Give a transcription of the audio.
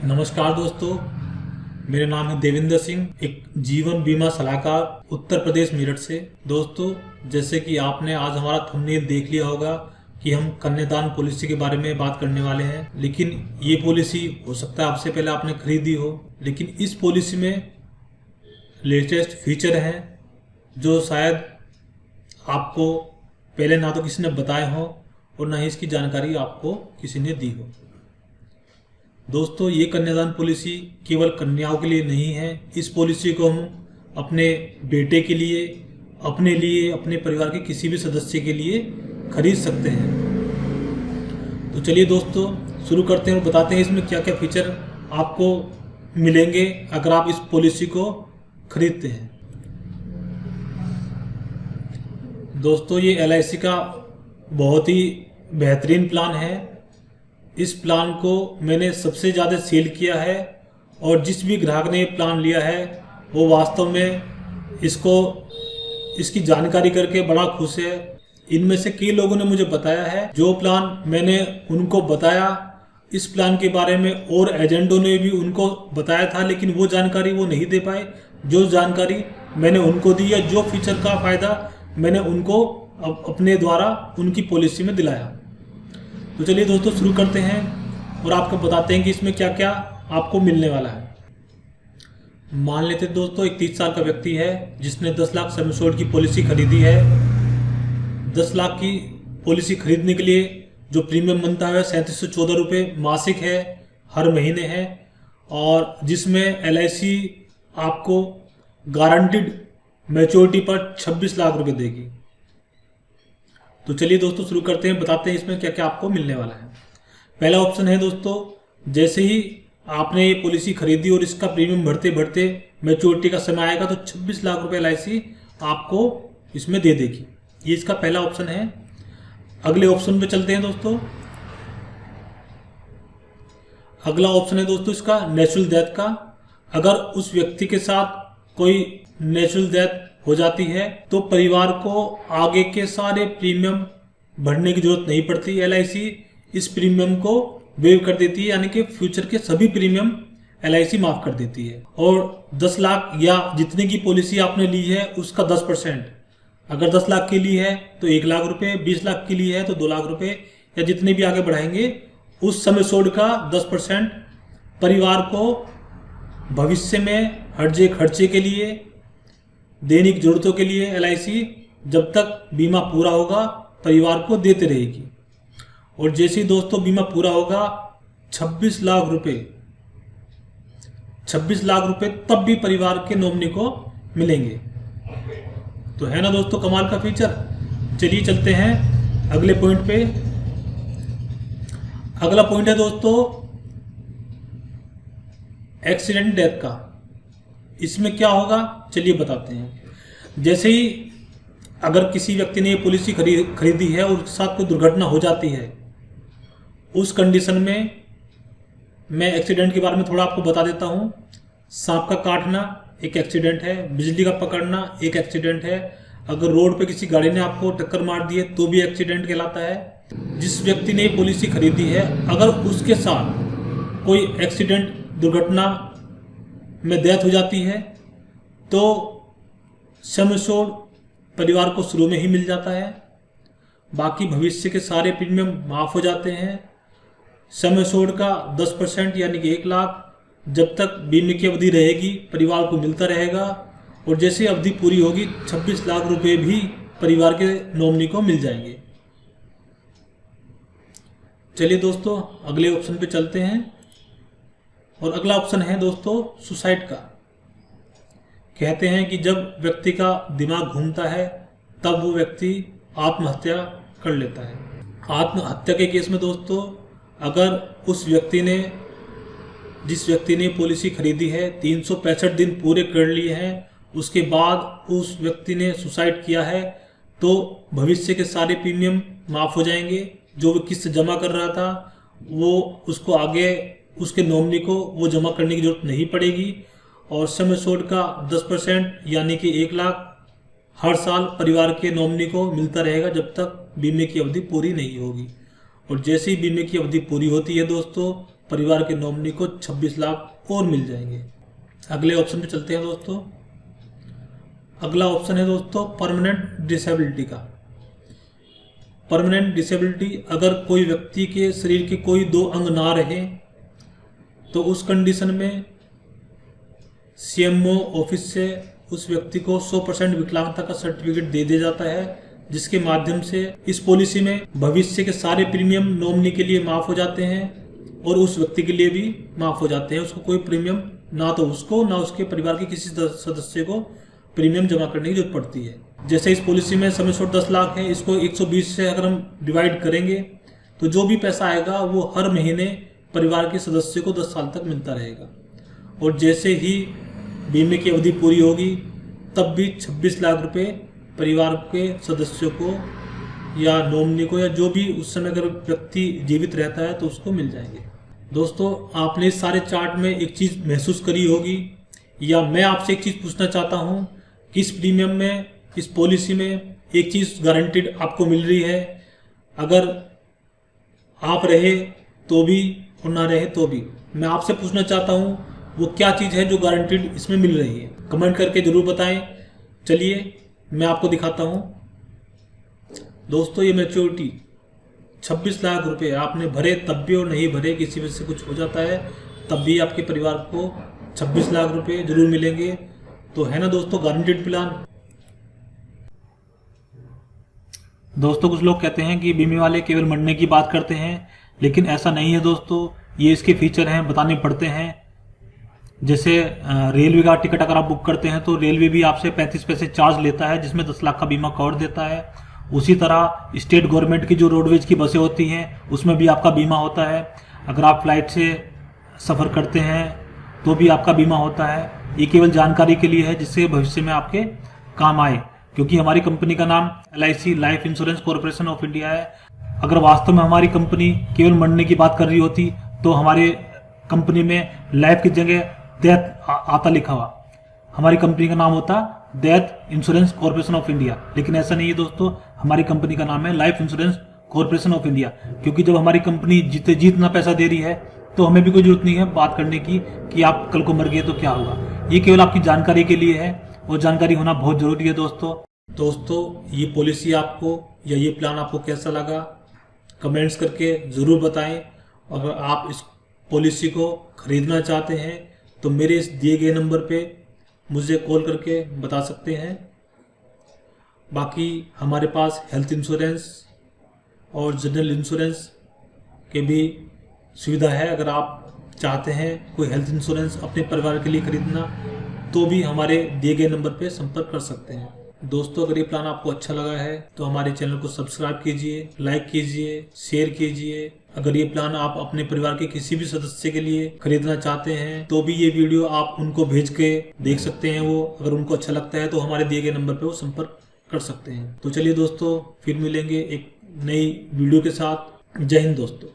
नमस्कार दोस्तों, मेरा नाम है देविंदर सिंह, एक जीवन बीमा सलाहकार उत्तर प्रदेश मेरठ से। दोस्तों, जैसे कि आपने आज हमारा थंबनेल देख लिया होगा कि हम कन्यादान पॉलिसी के बारे में बात करने वाले हैं। लेकिन ये पॉलिसी हो सकता है आपसे पहले आपने खरीदी हो, लेकिन इस पॉलिसी में लेटेस्ट फीचर हैं जो शायद आपको पहले ना तो किसी ने बताए हो और ना ही इसकी जानकारी आपको किसी ने दी हो। दोस्तों, ये कन्यादान पॉलिसी केवल कन्याओं के लिए नहीं है। इस पॉलिसी को हम अपने बेटे के लिए, अपने परिवार के किसी भी सदस्य के लिए खरीद सकते हैं। तो चलिए दोस्तों शुरू करते हैं और बताते हैं इसमें क्या क्या फीचर आपको मिलेंगे अगर आप इस पॉलिसी को खरीदते हैं। दोस्तों, ये LIC का बहुत ही बेहतरीन प्लान है। इस प्लान को मैंने सबसे ज़्यादा सेल किया है और जिस भी ग्राहक ने ये प्लान लिया है वो वास्तव में इसकी जानकारी करके बड़ा खुश है। इनमें से कई लोगों ने मुझे बताया है, जो प्लान मैंने उनको बताया इस प्लान के बारे में और एजेंटों ने भी उनको बताया था, लेकिन वो जानकारी वो नहीं दे पाए जो जानकारी मैंने उनको दी है, जो फीचर का फ़ायदा मैंने उनको अपने द्वारा उनकी पॉलिसी में दिलाया। तो चलिए दोस्तों शुरू करते हैं और आपको बताते हैं कि इसमें क्या क्या आपको मिलने वाला है। मान लेते हैं दोस्तों, एक 30 साल का व्यक्ति है जिसने 10 लाख सम एश्योर्ड की पॉलिसी खरीदी है। 10 लाख की पॉलिसी खरीदने के लिए जो प्रीमियम बनता है 3714 रुपये मासिक है, हर महीने है, और जिसमें LIC आपको गारंटीड मैच्योरिटी पर 26 लाख रुपए देगी। तो चलिए दोस्तों शुरू करते हैं, बताते हैं इसमें क्या क्या आपको मिलने वाला है। पहला ऑप्शन है दोस्तों, जैसे ही आपने ये पॉलिसी खरीदी और इसका प्रीमियम भरते भरते मैच्योरिटी का समय आएगा तो 26 लाख रुपए LIC आपको इसमें दे देगी। ये इसका पहला ऑप्शन है। अगले ऑप्शन पे चलते हैं दोस्तों। अगला ऑप्शन है दोस्तों इसका नेचुरल डेथ का। अगर उस व्यक्ति के साथ कोई नेचुरल डेथ हो जाती है तो परिवार को आगे के सारे प्रीमियम भरने की जरूरत नहीं पड़ती। LIC इस प्रीमियम को वेव कर देती है, यानी कि फ्यूचर के सभी प्रीमियम LIC माफ कर देती है। और 10 लाख या जितने की पॉलिसी आपने ली है उसका 10%, अगर 10 लाख के लिए है तो 1 लाख रुपए, 20 लाख के लिए है तो 2 लाख रुपए, या जितने भी आगे बढ़ाएंगे उस समय सोड का 10% परिवार को भविष्य में हर्जे खर्चे के लिए, दैनिक जरूरतों के लिए LIC जब तक बीमा पूरा होगा परिवार को देते रहेगी। और जैसे ही दोस्तों बीमा पूरा होगा 26 लाख रुपए तब भी परिवार के नॉमिनी को मिलेंगे। तो है ना दोस्तों कमाल का फीचर। चलिए चलते हैं अगले पॉइंट पे। अगला पॉइंट है दोस्तों एक्सीडेंट डेथ का। इसमें क्या होगा चलिए बताते हैं। जैसे ही अगर किसी व्यक्ति ने ये पॉलिसी खरीदी है और उसके साथ कोई दुर्घटना हो जाती है, उस कंडीशन में मैं एक्सीडेंट के बारे में थोड़ा आपको बता देता हूँ। सांप का काटना एक एक्सीडेंट है, बिजली का पकड़ना एक एक्सीडेंट है, अगर रोड पे किसी गाड़ी ने आपको टक्कर मार दी है तो भी एक्सीडेंट कहलाता है। जिस व्यक्ति ने ये पॉलिसी खरीदी है अगर उसके साथ कोई एक्सीडेंट दुर्घटना में डेथ हो जाती है तो सम एश्योर्ड परिवार को शुरू में ही मिल जाता है, बाकी भविष्य के सारे प्रीमियम माफ हो जाते हैं। सम एश्योर्ड का 10% यानी कि 1 लाख जब तक बीमे की अवधि रहेगी परिवार को मिलता रहेगा, और जैसे अवधि पूरी होगी 26 लाख रुपए भी परिवार के नॉमिनी को मिल जाएंगे। चलिए दोस्तों अगले ऑप्शन पे चलते हैं, और अगला ऑप्शन है दोस्तों सुसाइड का। कहते हैं कि जब व्यक्ति का दिमाग घूमता है तब वो व्यक्ति आत्महत्या कर लेता है। आत्महत्या के केस में दोस्तों अगर जिस व्यक्ति ने पॉलिसी खरीदी है 365 दिन पूरे कर लिए हैं, उसके बाद उस व्यक्ति ने सुसाइड किया है तो भविष्य के सारे प्रीमियम माफ हो जाएंगे। जो वो किस्त जमा कर रहा था वो उसको आगे उसके नॉमिनी को वो जमा करने की जरूरत नहीं पड़ेगी, और सम एश्योर्ड का 10% यानी कि 1 लाख हर साल परिवार के नॉमिनी को मिलता रहेगा जब तक बीमे की अवधि पूरी नहीं होगी। और जैसे ही बीमे की अवधि पूरी होती है दोस्तों परिवार के नॉमिनी को 26 लाख और मिल जाएंगे। अगले ऑप्शन पे चलते हैं दोस्तों। अगला ऑप्शन है दोस्तों परमानेंट डिसेबिलिटी का। परमानेंट डिसेबिलिटी, अगर कोई व्यक्ति के शरीर के कोई 2 अंग ना रहे तो उस कंडीशन में सीएमओ ऑफिस से उस व्यक्ति को 100% विकलांगता का सर्टिफिकेट दे दिया जाता है, जिसके माध्यम से इस पॉलिसी में भविष्य के सारे प्रीमियम नॉमिनी के लिए माफ हो जाते हैं और उस व्यक्ति के लिए भी माफ हो जाते हैं। उसको कोई प्रीमियम ना तो उसको ना उसके परिवार के किसी सदस्य को प्रीमियम जमा करने की जरूरत पड़ती है। जैसे इस पॉलिसी में समय छोट 10 लाख है, इसको 120 से अगर हम डिवाइड करेंगे तो जो भी पैसा आएगा वो हर महीने परिवार के सदस्य को 10 साल तक मिलता रहेगा। और जैसे ही बीमे की अवधि पूरी होगी तब भी 26 लाख रुपए परिवार के सदस्यों को या नॉमिनी को या जो भी उस समय अगर व्यक्ति जीवित रहता है तो उसको मिल जाएंगे। दोस्तों, आपने इस सारे चार्ट में एक चीज़ महसूस करी होगी, या मैं आपसे एक चीज़ पूछना चाहता हूँ कि इस प्रीमियम में, इस पॉलिसी में एक चीज़ गारंटीड आपको मिल रही है, अगर आप रहे तो भी और ना रहे तो भी। मैं आपसे पूछना चाहता हूँ वो क्या चीज़ है जो गारंटीड इसमें मिल रही है, कमेंट करके ज़रूर बताएं। चलिए मैं आपको दिखाता हूँ। दोस्तों, ये मैच्योरिटी 26 लाख रुपए आपने भरे तब भी और नहीं भरे किसी वजह से कुछ हो जाता है तब भी आपके परिवार को 26 लाख रुपए जरूर मिलेंगे। तो है ना दोस्तों गारंटीड प्लान। दोस्तों, कुछ लोग कहते हैं कि बीमे वाले केवल मरने की बात करते हैं, लेकिन ऐसा नहीं है दोस्तों। ये इसके फीचर हैं, बताने पड़ते हैं। जैसे रेलवे का टिकट अगर आप बुक करते हैं तो रेलवे भी आपसे 35 पैसे चार्ज लेता है, जिसमें 10 लाख का बीमा कवर देता है। उसी तरह स्टेट गवर्नमेंट की जो रोडवेज की बसें होती हैं उसमें भी आपका बीमा होता है। अगर आप फ्लाइट से सफ़र करते हैं तो भी आपका बीमा होता है। ये केवल जानकारी के लिए है, जिससे भविष्य में आपके काम आए, क्योंकि हमारी कंपनी का नाम LIC life insurance corporation of India है। अगर वास्तव में हमारी कंपनी केवल मरने की बात कर रही होती तो हमारे कंपनी में लाइफ की जगह डेथ आता लिखा हुआ, हमारी कंपनी का नाम होता death insurance corporation of India. लेकिन ऐसा नहीं है दोस्तों, हमारी कंपनी का नाम है life insurance corporation of India, क्योंकि जब हमारी कंपनी जीतना पैसा दे रही है तो हमें भी कोई जरूरत नहीं है बात करने की कि आप कल को मर गए तो क्या होगा। ये केवल आपकी जानकारी के लिए है और जानकारी होना बहुत जरूरी है दोस्तों, ये पॉलिसी आपको या ये प्लान आपको कैसा लगा कमेंट्स करके ज़रूर बताएं। अगर आप इस पॉलिसी को खरीदना चाहते हैं तो मेरे इस दिए गए नंबर पे मुझे कॉल करके बता सकते हैं। बाकी हमारे पास हेल्थ इंश्योरेंस और जनरल इंश्योरेंस के भी सुविधा है। अगर आप चाहते हैं कोई हेल्थ इंश्योरेंस अपने परिवार के लिए खरीदना तो भी हमारे दिए गए नंबर पे संपर्क कर सकते हैं। दोस्तों, अगर ये प्लान आपको अच्छा लगा है तो हमारे चैनल को सब्सक्राइब कीजिए, लाइक कीजिए, शेयर कीजिए। अगर ये प्लान आप अपने परिवार के किसी भी सदस्य के लिए खरीदना चाहते हैं तो भी ये वीडियो आप उनको भेज के देख सकते हैं। वो अगर उनको अच्छा लगता है तो हमारे दिए गए नंबर पे वो संपर्क कर सकते हैं। तो चलिए दोस्तों, फिर मिलेंगे एक नई वीडियो के साथ। जय हिंद दोस्तों।